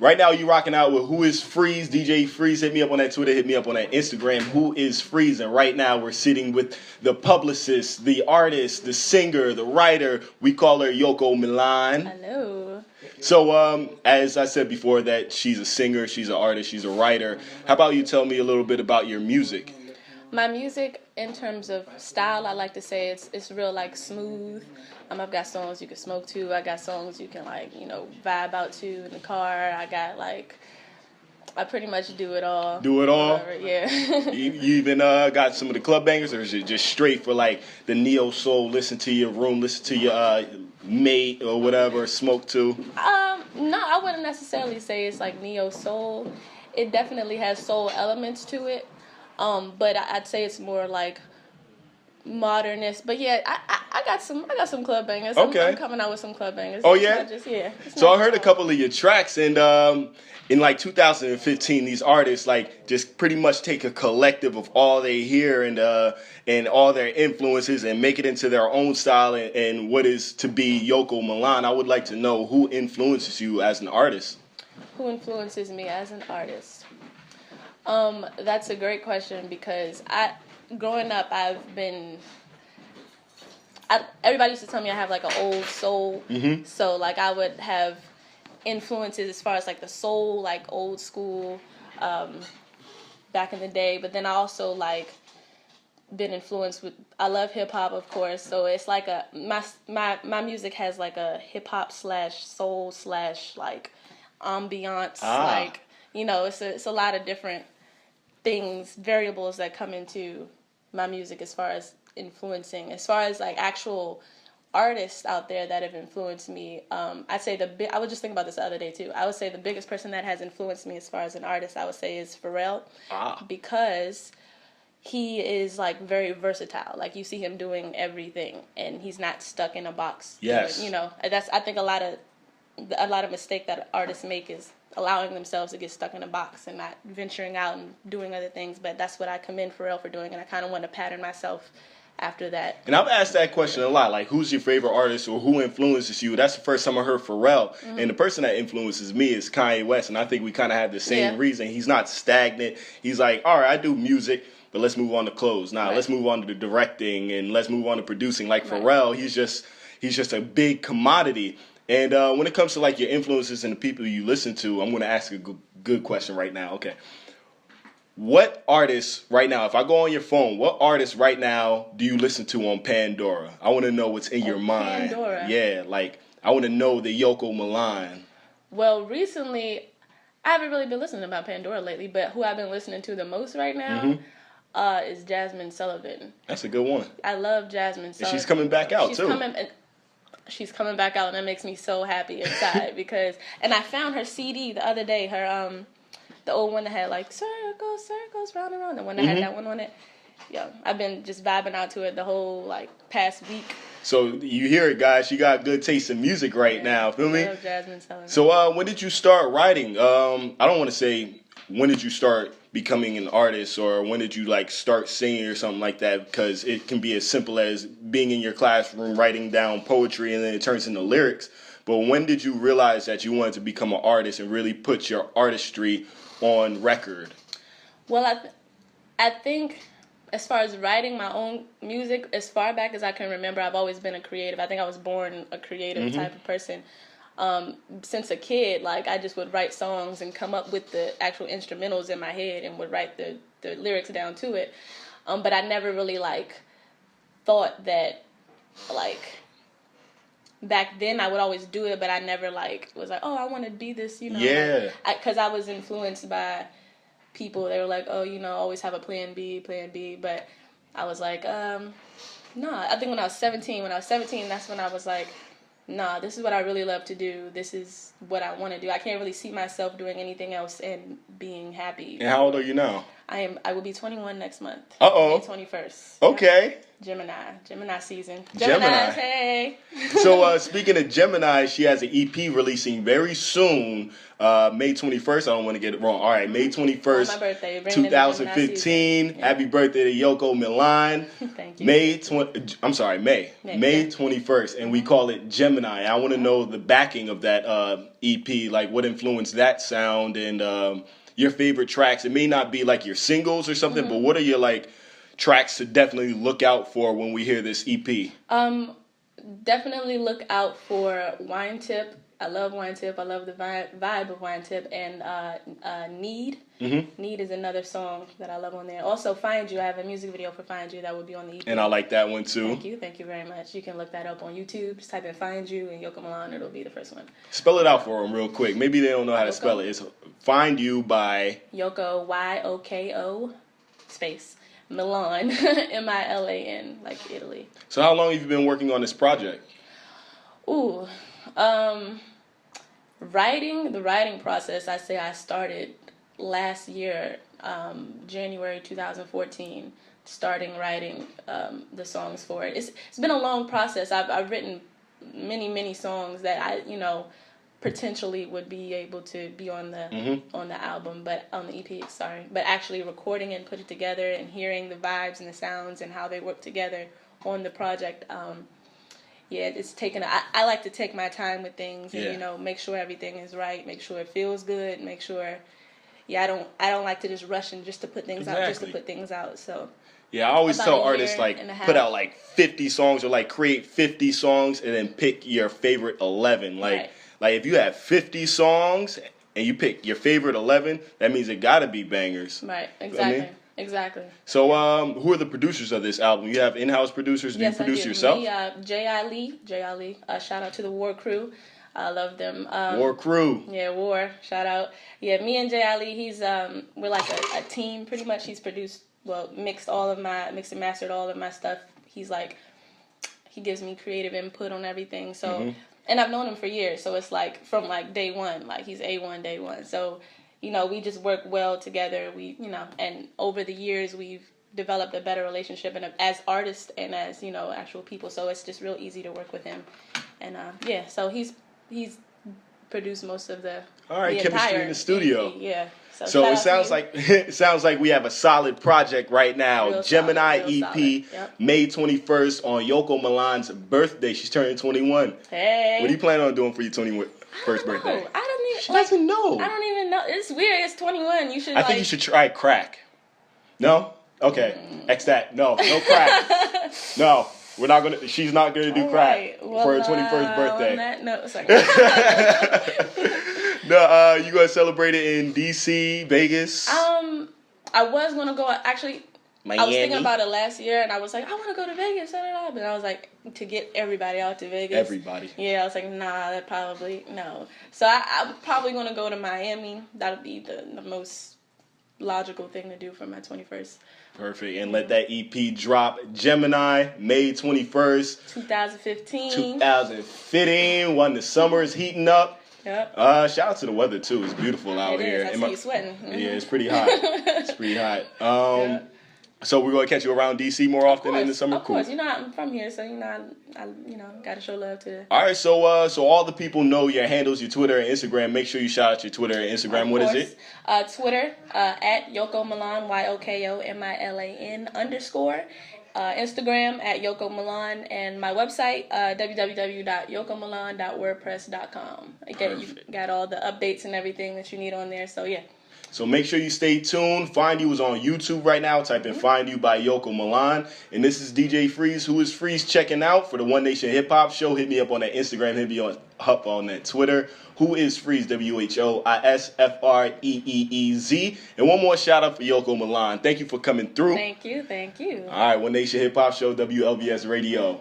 Right now, you rocking out with Who Is Freeze, DJ Freeze. Hit me up on that Twitter, hit me up on that Instagram, Who Is Freeze. And right now, we're sitting with the publicist, the artist, the singer, the writer. We call her Yoko Milan. Hello. So, as I said before, that she's a singer, she's an artist, she's a writer. How about you tell me a little bit about your music? My music, in terms of style, I like to say it's real like smooth. I've got songs you can smoke to. I got songs you can vibe out to in the car. I pretty much do it all. Do it all? Whatever, yeah. you even got some of the club bangers, or is it just straight for like the neo soul? Listen to your room, listen to your mate or whatever, smoke to. No, I wouldn't necessarily say it's like neo soul. It definitely has soul elements to it. But I'd say it's more like modernist. But yeah, I got some club bangers. Okay. I'm coming out with some club bangers. Oh, It's yeah? not just, yeah. So I heard a couple of your tracks, and in like 2015, these artists like just pretty much take a collective of all they hear and all their influences and make it into their own style and what is to be Yoko Milan. I would like to know who influences you as an artist. Who influences me as an artist? That's a great question because growing up, everybody used to tell me I have like an old soul. Mm-hmm. So like I would have influences as far as like the soul, like old school, back in the day. But then I also like been influenced with, I love hip hop, of course. So it's like my music has like a hip hop / soul / like ambiance. Like, it's a lot of different things, variables that come into my music as far as influencing. As far as like actual artists out there that have influenced me, I'd say I was just thinking about this the other day too. I would say the biggest person that has influenced me as far as an artist, I would say, is Pharrell, because he is like very versatile. Like you see him doing everything, and he's not stuck in a box. Yes. That's I think a lot of mistake that artists make is allowing themselves to get stuck in a box and not venturing out and doing other things. But that's what I commend Pharrell for doing, and I kind of want to pattern myself after that. And I've asked that question a lot, like who's your favorite artist or who influences you? That's the first time I heard Pharrell. Mm-hmm. And the person that influences me is Kanye West, and I think we kind of have the same reason. He's not stagnant. He's like, all right, I do music, but let's move on to clothes. Now, let's move on to the directing, and let's move on to producing. Like Pharrell, he's just a big commodity. And when it comes to like your influences and the people you listen to, I'm going to ask a good question right now. Okay. What artists right now, if I go on your phone, what artists right now do you listen to on Pandora? I want to know what's in your mind. Pandora? Yeah, like I want to know the Yoko Milan. Well, recently, I haven't really been listening about Pandora lately, but who I've been listening to the most right now is Jasmine Sullivan. That's a good one. I love Jasmine Sullivan. And she's coming back out, too. She's coming back out, and that makes me so happy inside and I found her CD the other day, her the old one that had like circles round and round, the one that had that one on it. Yeah, I've been just vibing out to it the whole like past week. So you hear it, guys. She got good taste in music right now. Feel me? I love Jasmine Sullivan. So when did you start writing? I don't want to say when did you start becoming an artist, or when did you like start singing or something like that, because it can be as simple as being in your classroom writing down poetry and then it turns into lyrics. But when did you realize that you wanted to become an artist and really put your artistry on record? Well, I think as far as writing my own music, as far back as I can remember, I've always been a creative. I think I was born a creative type of person. Since a kid, like I just would write songs and come up with the actual instrumentals in my head and would write the lyrics down to it. But I never really like thought that like back then I would always do it, but I never like was like, oh, I want to be this, Yeah. Because I was influenced by people. They were like, oh, always have a plan B. But I was like, no. I think when I was 17, that's when I was like, nah, this is what I really love to do. This is what I want to do. I can't really see myself doing anything else and being happy. And how old are you now? I will be 21 next month. Uh-oh. May 21st. Okay. Gemini season. Gemini. Hey. So speaking of Gemini, she has an EP releasing very soon, May 21st. I don't want to get it wrong. All right, May 21st, my birthday. 2015. Happy birthday to Yoko Milan. Thank you. May 21st, and we call it Gemini. I want to know the backing of that EP, like what influenced that sound and your favorite tracks. It may not be like your singles or something, but what are your like tracks to definitely look out for when we hear this EP? Definitely look out for Wine Tip. I love Wine Tip. I love the vibe of Wine Tip. And Need. Mm-hmm. Need is another song that I love on there. Also, Find You. I have a music video for Find You that would be on the EP. And I like that one too. Thank you very much. You can look that up on YouTube. Just type in Find You and Yoko Milan. It'll be the first one. Spell it out for them real quick. Maybe they don't know how to spell it. It's Find You by Yoko, Yoko, space, Milan, Milan, like Italy. So how long have you been working on this project? Ooh, the writing process, I say I started last year, January 2014, starting writing the songs for it. It's been a long process. I've written many songs that I potentially would be able to be on the album, but on the EP, sorry. But actually recording and put it together and hearing the vibes and the sounds and how they work together on the project. It's taken. I like to take my time with things and make sure everything is right, make sure it feels good, make sure. I don't like to just rush and just to put things out, just to put things out. So. Yeah, I always tell artists like put out like 50 songs or like create 50 songs and then pick your favorite 11. Like if you have 50 songs and you pick your favorite 11, that means it got to be bangers. Right. Exactly. You know what I mean? Exactly. So who are the producers of this album? You have in-house producers. Do you produce yourself? Me, J.I. Lee. Shout out to the War Crew. I love them. War Crew. Yeah, War. Shout out. Yeah, me and J.I. Lee. He's we're like a team pretty much. He's produced, mixed and mastered all of my stuff. He's like, he gives me creative input on everything. So, and I've known him for years. So it's like from like day one. Like he's A1 day one. So, we just work well together. And over the years we've developed a better relationship and as artists and as actual people. So it's just real easy to work with him. And so he's produced most of the chemistry in the studio. EP. Yeah. So it sounds like we have a solid project right now. Real Gemini solid, EP, yep. May 21st on Yoko Milan's birthday. She's turning 21. Hey. What are you planning on doing for your 21st birthday? She doesn't know. I don't even know. It's weird. It's 21. You should. I think you should try crack. No? Okay. X that. No crack. No. We're not gonna. She's not gonna do crack for her 21st birthday. On that note, sorry. No, you gonna celebrate it in DC, Vegas? I was gonna go. Actually, Miami. I was thinking about it last year, and I was like, I want to go to Vegas. But I was like, to get everybody out to Vegas. Everybody. Yeah, I was like, nah, that probably no. So I'm probably gonna go to Miami. That'll be the most logical thing to do for my 21st. Perfect. And let that EP drop. Gemini, May 21st. 2015. 2015. When the summer is heating up. Yep. Shout out to the weather, too. It's beautiful out here. I see you sweating. Yeah, it's pretty hot. It's pretty hot. So we're going to catch you around D.C. more often in the summer? Of course. I'm from here, so, I got to show love to All right, so all the people know your handles, your Twitter and Instagram. Make sure you shout out your Twitter and Instagram. What is it? Twitter, at Yoko Milan, YOKOMILAN _ Instagram at Yoko Milan, and my website, www.yokomilan.wordpress.com. Again, you got all the updates and everything that you need on there, so yeah. So make sure you stay tuned. Find You is on YouTube right now. Type in Find You by Yoko Milan. And this is DJ Freeze. Who is Freeze checking out for the One Nation Hip Hop Show? Hit me up on that Instagram. Hit me up on that Twitter. Who is Freeze? WHOISFREEEZ. And one more shout out for Yoko Milan. Thank you for coming through. Thank you. All right, One Nation Hip Hop Show, WLBS Radio.